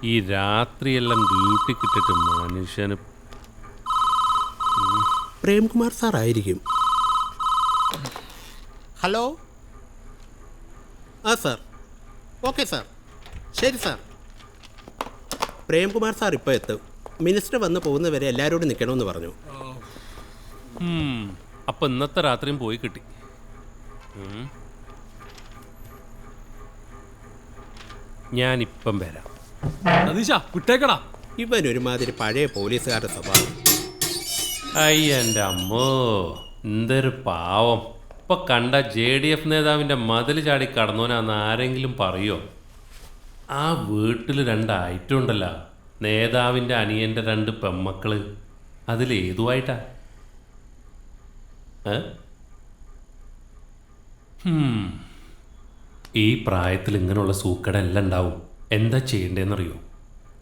ഈ രാത്രിയെല്ലാം ഡ്യൂട്ടി കിട്ടിട്ട് മനുഷ്യന് പ്രേംകുമാർ സാർ ആയിരിക്കും. ഹലോ. ആ സാർ. Okay sir. ശരി സാർ. പ്രേംകുമാർ സാർ ഇപ്പോൾ എത്തും. മിനിസ്റ്റർ വന്ന് പോകുന്നവരെ എല്ലാവരോടും നിൽക്കണമെന്ന് പറഞ്ഞു. അപ്പം ഇന്നത്തെ രാത്രിയും പോയി കിട്ടി. ഞാനിപ്പം വരാം. വിട്ടേക്കടാ. ഇവനൊരുമാതിരി പഴയ പോലീസുകാരുടെ സ്വഭാവം. അയ്യൻ്റെ അമ്മോ, എന്തൊരു പാവം. ഇപ്പൊ കണ്ട JDF നേതാവിൻ്റെ മതിൽ ചാടി കടന്നോനാന്ന് ആരെങ്കിലും പറയോ? ആ വീട്ടിൽ 2 ഐറ്റം ഉണ്ടല്ലോ, നേതാവിൻ്റെ അനിയൻ്റെ 2 പെമ്മക്കള്. അതിലേതുമായിട്ടാ? ഈ പ്രായത്തിൽ ഇങ്ങനെയുള്ള സൂക്കടെല്ലാം ഉണ്ടാവും. എന്താ ചെയ്യേണ്ടതെന്നറിയോ?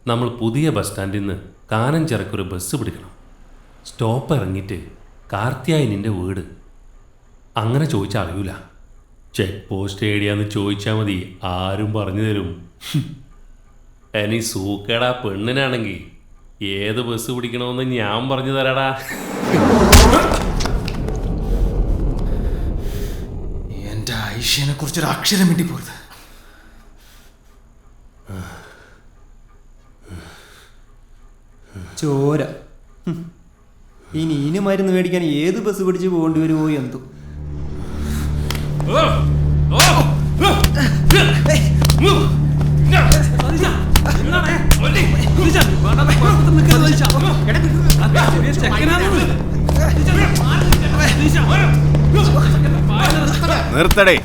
നമ്മൾ പുതിയ ബസ് സ്റ്റാൻഡിൽ നിന്ന് കാനഞ്ചിറക്കൊരു ബസ് പിടിക്കണം. സ്റ്റോപ്പ് ഇറങ്ങിയിട്ട് കാർത്തിയായനിൻ്റെ വീട് അങ്ങനെ ചോദിച്ചാൽ അറിയൂല. ചെക്ക് പോസ്റ്റ് ഏടിയാന്ന് ചോദിച്ചാൽ മതി, ആരും പറഞ്ഞു തരും. ഇനി സൂക്കേടാ പെണ്ണിനാണെങ്കിൽ ഏത് ബസ് പിടിക്കണമെന്ന് ഞാൻ പറഞ്ഞു തരാടാ. എൻ്റെ ഐഷ്യനെ കുറിച്ചൊരു അക്ഷരം വേണ്ടി പോരുത്. ചോര. ഇനി മരുന്ന് മേടിക്കാൻ ഏത് ബസ് പിടിച്ച് പോകേണ്ടി വരുമോ എന്തോ. നിർത്തടേ.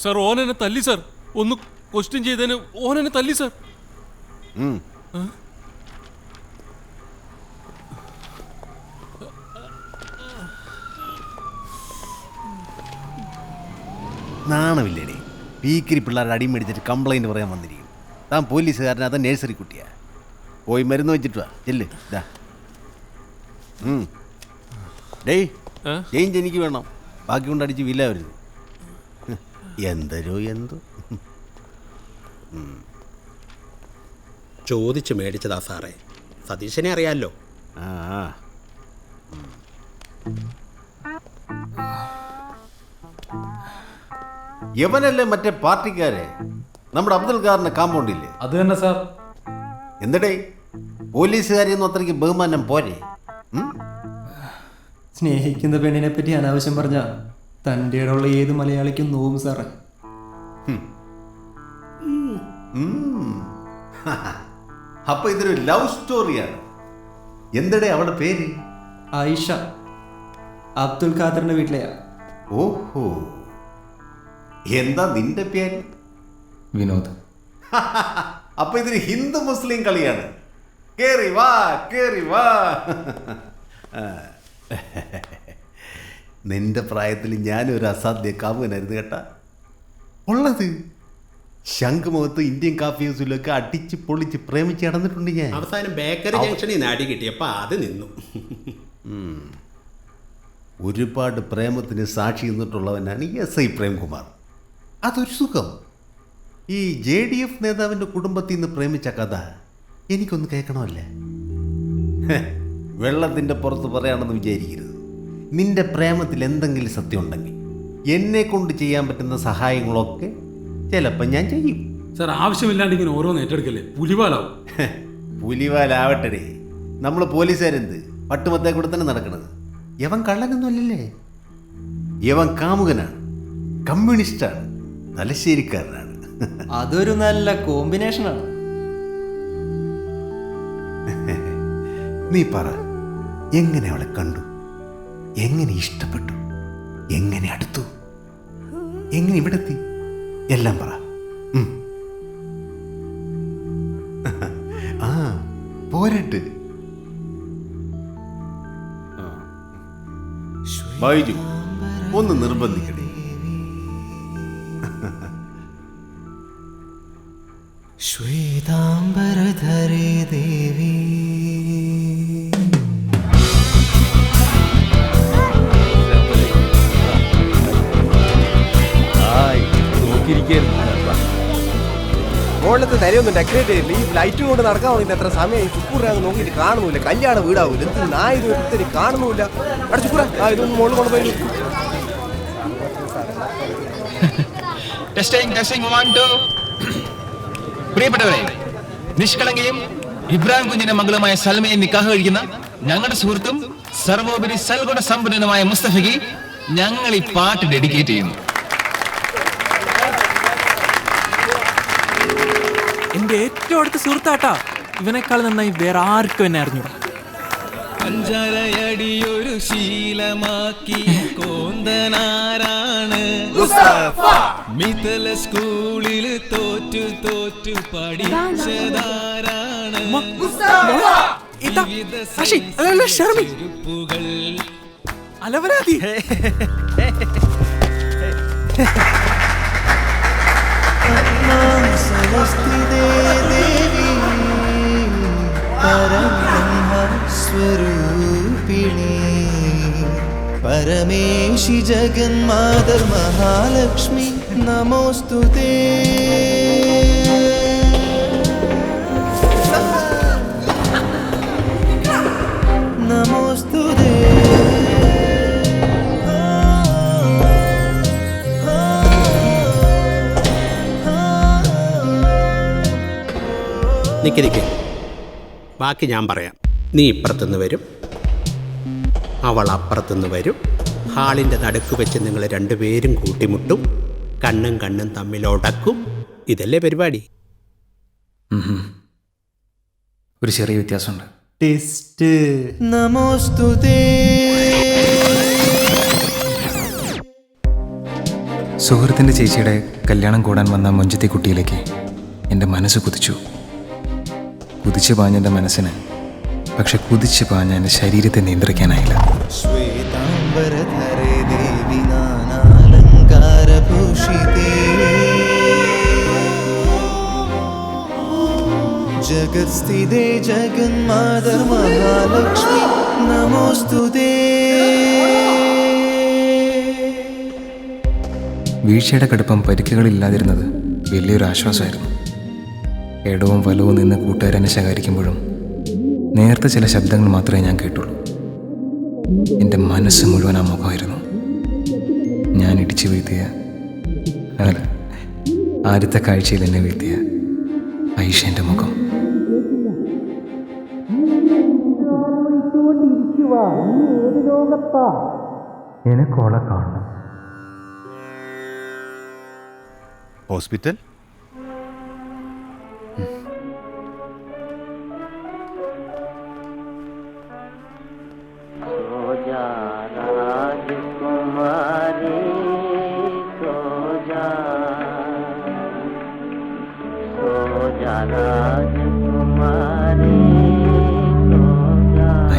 സാർ ഓനെന്നെ തല്ലി സാർ. ഒന്ന് ക്വസ്റ്റ്യൻ ചെയ്തതിന് ഓനെന്നെ തല്ലി സാർ. നാണമില്ലേടേ, പീക്കിരി പിള്ളേരുടെ അടി മേടിച്ചിട്ട് കംപ്ലൈൻറ്റ് പറയാൻ വന്നിരിക്കും. താൻ പോലീസുകാരൻ, അത് നേഴ്സറി കുട്ടിയാ. പോയി മരുന്ന് വെച്ചിട്ട് വാ. ചെല്ല്. ഇതാ ഡേയ്, ചേഞ്ച് എനിക്ക് വേണം. ബാക്കി കൊണ്ട് അടിച്ച് വില വരുന്നു. എന്തരോ എന്തോ ചോദിച്ച് മേടിച്ചതാ സാറേ. സതീശനെ അറിയാമല്ലോ. യവനല്ലേ മറ്റേ പാർട്ടിക്കാരെ, നമ്മുടെ അബ്ദുൽ ഖാറിന്റെ കാമ്പൗണ്ട് ഇല്ലേ? അത് തന്നെ സാർ. എന്തടേ, പോലീസുകാരെയൊന്നും അത്രയ്ക്ക് ബഹുമാനം പോരെ? സ്നേഹിക്കുന്ന പെണ്ണിനെ പറ്റി അനാവശ്യം പറഞ്ഞ തൻ്റെ ഇടമുള്ള ഏത് മലയാളിക്കും നോവും സാറേ. അപ്പൊ ഇതൊരു ലവ് സ്റ്റോറിയാണ്. എന്തടേ അവളുടെ പേര്? ആയിഷ. അബ്ദുൽ ഖാദറിന്റെ വീട്ടിലെയാ. ഓഹോ, എന്താ നിന്റെ പേര്? വിനോദ്. അപ്പൊ ഇതൊരു ഹിന്ദു മുസ്ലിം കളിയാണ്. കേറി വാ, കേറി വാ. നിന്റെ പ്രായത്തിൽ ഞാനൊരു അസാധ്യ കാമുകനായിരുന്നു കേട്ടാ. ഉള്ളത് ശംഖുമുഖത്ത് ഇന്ത്യൻ കാഫി ഹൗസിലൊക്കെ അടിച്ച് പൊളിച്ച് പ്രേമിച്ച് നടന്നിട്ടുണ്ട് ഞാൻ. അവസാനം ബേക്കറി ജംഗ്ഷനിൽ നിന്ന് അടി കിട്ടിയപ്പോൾ അത് നിന്നു. ഒരുപാട് പ്രേമത്തിന് സാക്ഷി നിന്നിട്ടുള്ളവനാണ് ഈ SI പ്രേംകുമാർ. അതൊരു സുഖം. ഈ JDF നേതാവിൻ്റെ കുടുംബത്തിൽ നിന്ന് പ്രേമിച്ച കഥ എനിക്കൊന്ന് കേൾക്കണമല്ലേ? വെള്ളത്തിൻ്റെ പുറത്ത് പറയാണെന്ന് വിചാരിക്കരുത്. നിന്റെ പ്രേമത്തിൽ എന്തെങ്കിലും സത്യം ഉണ്ടെങ്കിൽ എന്നെ കൊണ്ട് ചെയ്യാൻ പറ്റുന്ന സഹായങ്ങളൊക്കെ ചിലപ്പോൾ ഞാൻ ചെയ്യും. സാർ, ആവശ്യമില്ലാണ്ട് ഇങ്ങനെ ഓരോന്ന് ഏറ്റെടുക്കല്ലേ, പുലിവാലാവും. പുലിവാലാവട്ടെ. നമ്മൾ പോലീസുകാരെന്ത് പട്ടുമത്തേ കൂടെ തന്നെ നടക്കണത്. യവൻ കള്ളനൊന്നും അല്ലല്ലേ. യവൻ കാമുകനാണ്, കമ്മ്യൂണിസ്റ്റാണ്, തലശ്ശേരിക്കാരനാണ്. അതൊരു നല്ല കോമ്പിനേഷനാണ്. നീ പറ, എങ്ങനെ അവളെ കണ്ടു, എങ്ങനെ ഇഷ്ടപ്പെട്ടു, എങ്ങനെ അടുത്തു, എങ്ങനെ ഇവിടെ എത്തി, എല്ലാം പറ. ആ പോരട്ട്. ബൈജു, ഒന്ന് നിർബന്ധിക്കണേ. ശ്വേതാംബരധരേ ദേവി മുറ്റത്ത് തലയൊന്നും ഡെക്കറേറ്റ് ചെയ്തില്ല. ഈ ലൈറ്റ് കൊണ്ട് നടക്കാൻ വേണ്ടി എത്ര സമയം ചുക്കൂറാന്ന് നോക്കിയിട്ട് കാണുന്നില്ല. കല്യാണ വീടാവൂല. എന്ത് നായത് ഒരുത്തരി കാണുന്നില്ല. അവിടെ ചുക്കൂറ ഇതൊന്നും മുകളിൽ കൊണ്ടുപോയി. പ്രിയപ്പെട്ടവരെ, നിഷ്കളങ്കയും ഇബ്രാഹിം കുഞ്ഞിന്റെ മകളുമായ സൽമയെ നിക്കാഹ് കഴിക്കുന്ന ഞങ്ങളുടെ സുഹൃത്തും സർവോപരി സൽഗുണ സമ്പന്നനുമായ മുസ്തഫയ്ക്ക് ഞങ്ങൾ ഈ പാട്ട് ഡെഡിക്കേറ്റ് ചെയ്യുന്നു. എന്റെ ഏറ്റവും അടുത്ത സുഹൃത്താട്ടാ. ഇവനേക്കാൾ നന്നായി വേറെ ആർക്കും എന്നെ അറിഞ്ഞൂടാ. അഞ്ചരയടിയൊരു ശീലമാക്കി കോന്തനാരാണ് മിഥല സ്കൂളിൽ തോറ്റു തോറ്റു പഠിച്ചതാരാണ് ചെരുപ്പുകൾ അലവരാതി. സ്വരൂപിണി പരമേശി ജഗന്മാതർ മഹാലക്ഷ്മി നമോസ്തുതേ. നമോസ്തുതേ. നിൽക്ക് ബാക്കി ഞാൻ പറയാം. നീ ഇപ്പുറത്തുനിന്ന് വരും, അവൾ അപ്പുറത്തുനിന്ന് വരും. ഹാളിൻ്റെ നടുക്ക് വെച്ച് നിങ്ങൾ രണ്ടുപേരും കൂട്ടിമുട്ടും, കണ്ണും കണ്ണും തമ്മിൽ ഉടക്കും. ഇതല്ലേ പരിപാടി? ഒരു ചെറിയ വ്യത്യാസമുണ്ട്. ടെസ്റ്റ്. നമോസ്തുതേ. സുഹൃത്തിൻ്റെ ചേച്ചിയുടെ കല്യാണം കൂടാൻ വന്ന മൊഞ്ചത്തി കുട്ടിയിലേക്ക് എൻ്റെ മനസ്സ് കുതിച്ചു. കുതിച്ചു പാഞ്ഞ എൻ്റെ മനസ്സിന് പക്ഷെ കുതിച്ചു പാഞ്ഞ എൻ്റെ ശരീരത്തെ നിയന്ത്രിക്കാനായില്ല. ശ്വേതാംബരധരേ ദേവി നാനാലങ്കാരഭൂഷിതേ ജഗത്സ്ഥിതേ ജഗന്മാതർ മഹാലക്ഷ്മി നമോസ്തുതേ. വീഴ്ചയുടെ കടുപ്പം പരിക്കുകളില്ലാതിരുന്നത് വലിയൊരു ആശ്വാസമായിരുന്നു. ഇടവും വലവും നിന്ന് കൂട്ടുകാരനെ ശകാരിക്കുമ്പോഴും നേർത്ത ചില ശബ്ദങ്ങൾ മാത്രമേ ഞാൻ കേട്ടുള്ളൂ. എൻ്റെ മനസ്സ് മുഴുവൻ ആ മുഖമായിരുന്നു. ഞാൻ ഇടിച്ചു വീഴ്ത്തിയ അല്ല, ആദ്യത്തെ കാഴ്ചയിൽ എന്നെ വീഴ്ത്തിയ ഐഷേൻ്റെ മുഖം. എനിക്കോളെ കാണണം. ഹോസ്പിറ്റൽ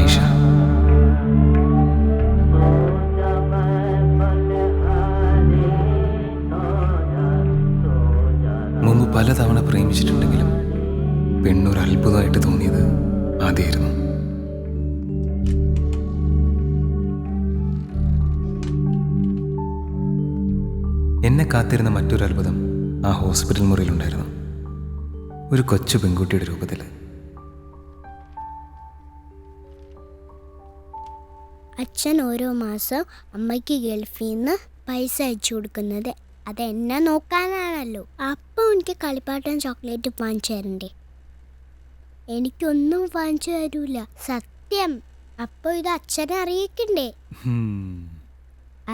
ഐഷ, മുമ്പ് പലതവണ പ്രേമിച്ചിട്ടുണ്ടെങ്കിലും പെണ്ണൊരു അത്ഭുതമായിട്ട് തോന്നിയത് ആദ്യമായിരുന്നു. എന്നെ കാത്തിരുന്ന മറ്റൊരു അത്ഭുതം ആ ഹോസ്പിറ്റൽ മുറിയിലുണ്ടായിരുന്നു. ഒരു കൊച്ചു പെൺകുട്ടിയുടെ രൂപത്തിൽ. അച്ഛൻ ഓരോ മാസം അമ്മയ്ക്ക് ഗൾഫിൽ നിന്ന് പൈസ അയച്ചു കൊടുക്കുന്നത് അതെന്നെ നോക്കാനാണല്ലോ. അപ്പം എനിക്ക് കളിപ്പാട്ടം ചോക്ലേറ്റ് വാങ്ങിച്ചു തരണ്ടേ? എനിക്കൊന്നും വാങ്ങിച്ചു തരൂല, സത്യം. അപ്പോൾ ഇത് അച്ഛനെ അറിയിക്കണ്ടേ?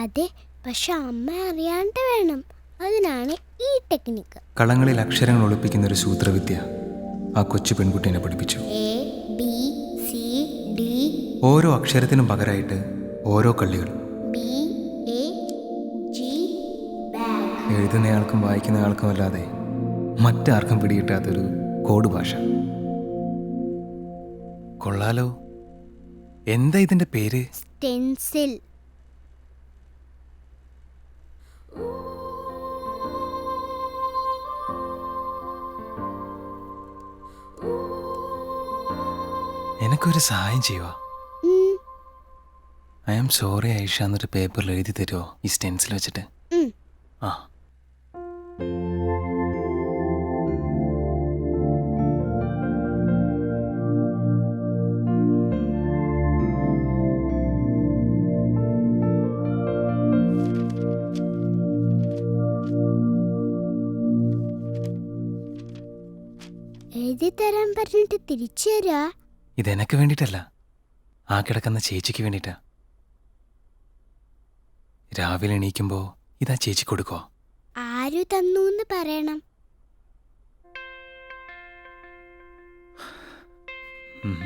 അതെ, പക്ഷെ അമ്മ അറിയാണ്ട് വേണം. അതിനാണ് ഈ ടെക്നിക്ക്. കളങ്ങളിൽ അക്ഷരങ്ങൾ ഒളിപ്പിക്കുന്ന ഒരു സൂത്രവിദ്യ ആ കൊച്ചു പെൺകുട്ടീനെ പഠിപ്പിച്ചു. ABCD. ഓരോ അക്ഷരത്തിനും പകരമായിട്ട് ഓരോ കള്ളികൾ. BAG. എഴുതുന്നയാൾക്കും വായിക്കുന്നയാൾക്കും അല്ലാതെ മറ്റാർക്കും പിടികിട്ടാത്തൊരു കോഡ് ഭാഷ. കൊള്ളാലോ. എന്താ ഇതിന്റെ പേര്? സ്റ്റെൻസിൽ. എനിക്കൊരു സഹായം ചെയ്യുക. ഐ ആം സോറി ഐഷ എന്നൊരു പേപ്പറിൽ എഴുതി തരുമോ ഈ സ്റ്റെൻസിൽ വെച്ചിട്ട്? ആ ആര് തരാൻ പറഞ്ഞിട്ട് തിരിച്ചു തരാ? ഇതെനക്ക് വേണ്ടിയിട്ടല്ല, ആ കിടക്കുന്ന ചേച്ചിക്ക് വേണ്ടിയിട്ടാ. രാവിലെ എണീക്കുമ്പോൾ ഇതാ ചേച്ചി കൊടുക്കോ. ആരു തന്നൂന്ന് പറയണം. ഉം.